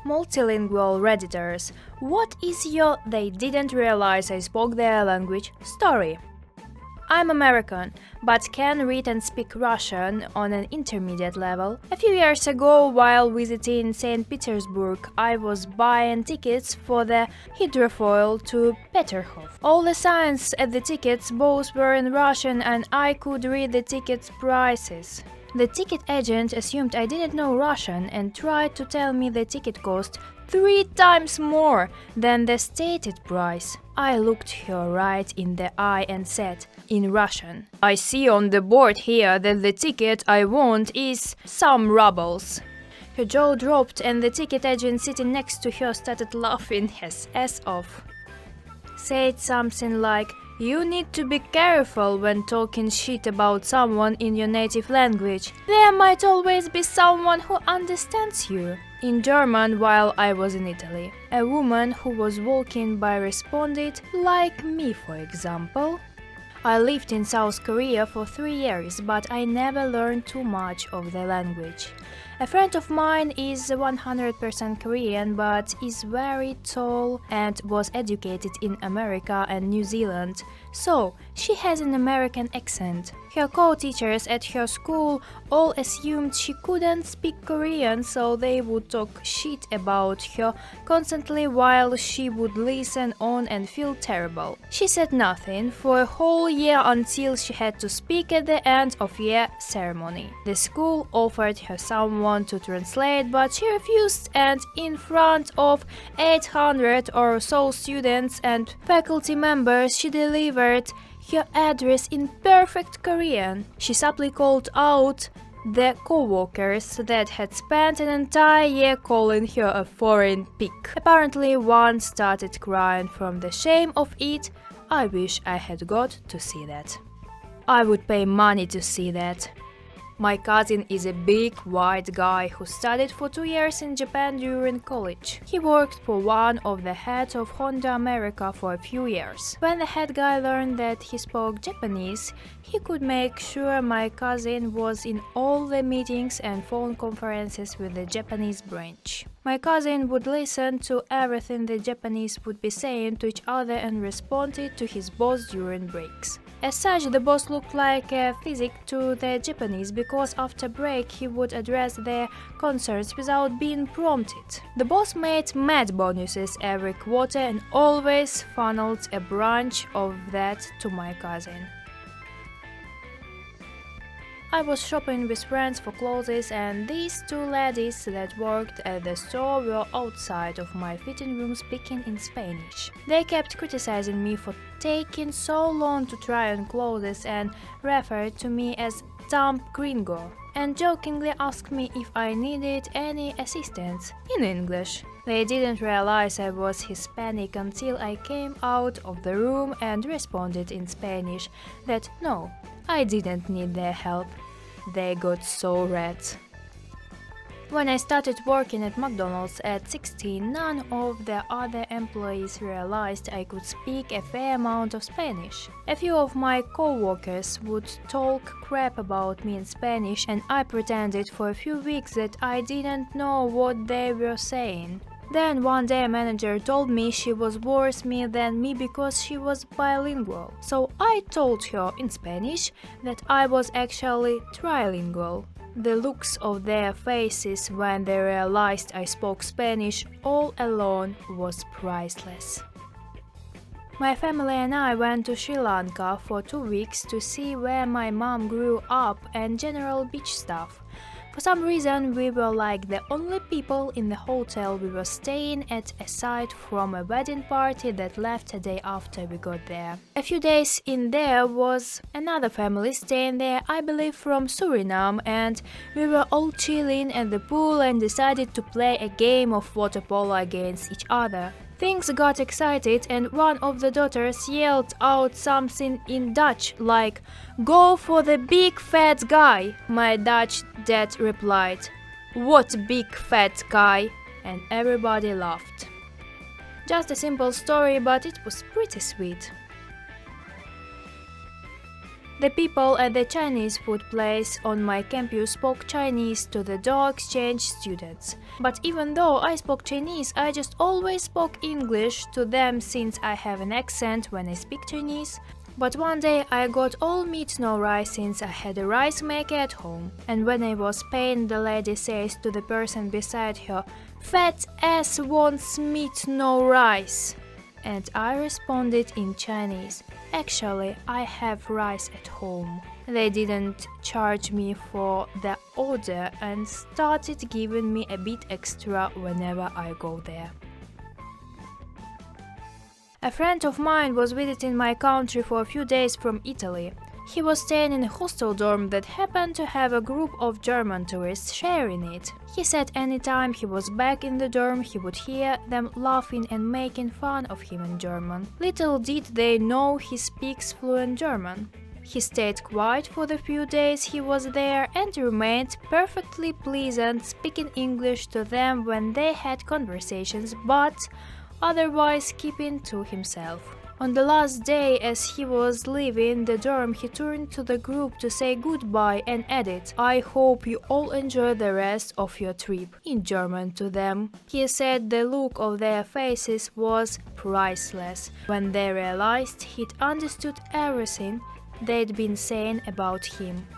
Multilingual Redditors, what is your "they didn't realize I spoke their language" story? I'm American, but can read and speak Russian on an intermediate level. A few years ago, while visiting St. Petersburg, I was buying tickets for the hydrofoil to Peterhof. All the signs at the tickets booths were in Russian and I could read the tickets' prices. The ticket agent assumed I didn't know Russian and tried to tell me the ticket cost 3 times more than the stated price. I looked her right in the eye and said, in Russian, "I see on the board here that the ticket I want is some rubles." Her jaw dropped and the ticket agent sitting next to her started laughing his ass off. Said something like, "You need to be careful when talking shit about someone in your native language. There might always be someone who understands you." In German while I was in Italy. A woman who was walking by responded, "Like me, for example." I lived in South Korea for 3 years, but I never learned too much of the language. A friend of mine is 100% Korean but is very tall and was educated in America and New Zealand, so she has an American accent. Her co-teachers at her school all assumed she couldn't speak Korean, so they would talk shit about her constantly while she would listen on and feel terrible. She said nothing for a whole year until she had to speak at the end of year ceremony. The school offered her someone to translate, but she refused, and in front of 800 or so students and faculty members she delivered her address in perfect Korean. She subtly called out the co-workers that had spent an entire year calling her a foreign pig. Apparently one started crying from the shame of it. I wish I had got to see that. I would pay money to see that. My cousin is a big white guy who studied for 2 years in Japan during college. He worked for one of the heads of Honda America for a few years. When the head guy learned that he spoke Japanese, he could make sure my cousin was in all the meetings and phone conferences with the Japanese branch. My cousin would listen to everything the Japanese would be saying to each other and responded to his boss during breaks. As such, the boss looked like a physic to the Japanese because after break he would address their concerns without being prompted. The boss made mad bonuses every quarter and always funneled a branch of that to my cousin. I was shopping with friends for clothes and these 2 ladies that worked at the store were outside of my fitting room speaking in Spanish. They kept criticizing me for taking so long to try on clothes and referred to me as dumb gringo and jokingly asked me if I needed any assistance in English. They didn't realize I was Hispanic until I came out of the room and responded in Spanish that no, I didn't need their help. They got so red. When I started working at McDonald's at 16, none of the other employees realized I could speak a fair amount of Spanish. A few of my co-workers would talk crap about me in Spanish and I pretended for a few weeks that I didn't know what they were saying. Then one day a manager told me she was worse me than me because she was bilingual. So I told her in Spanish that I was actually trilingual. The looks of their faces when they realized I spoke Spanish all alone was priceless. My family and I went to Sri Lanka for 2 weeks to see where my mom grew up and general beach stuff. For some reason, we were like the only people in the hotel we were staying at aside from a wedding party that left a day after we got there. A few days in there was another family staying there, I believe from Suriname, and we were all chilling at the pool and decided to play a game of water polo against each other. Things got excited and one of the daughters yelled out something in Dutch like, "Go for the big fat guy." My Dutch dad replied, "What big fat guy?" and everybody laughed. Just a simple story, but it was pretty sweet. The people at the Chinese food place on my campus spoke Chinese to the DO exchange students. But even though I spoke Chinese, I just always spoke English to them since I have an accent when I speak Chinese. But one day I got all meat no rice since I had a rice maker at home. And when I was paying, the lady says to the person beside her, "Fat ass wants meat no rice." And I responded in Chinese, "Actually, I have rice at home." They didn't charge me for the order and started giving me a bit extra whenever I go there. A friend of mine was visiting my country for a few days from Italy. He was staying in a hostel dorm that happened to have a group of German tourists sharing it. He said anytime he was back in the dorm, he would hear them laughing and making fun of him in German. Little did they know he speaks fluent German. He stayed quiet for the few days he was there and remained perfectly pleasant, speaking English to them when they had conversations, but otherwise keeping to himself. On the last day, as he was leaving the dorm, he turned to the group to say goodbye and added, "I hope you all enjoy the rest of your trip," in German to them. He said the look of their faces was priceless when they realized he'd understood everything they'd been saying about him.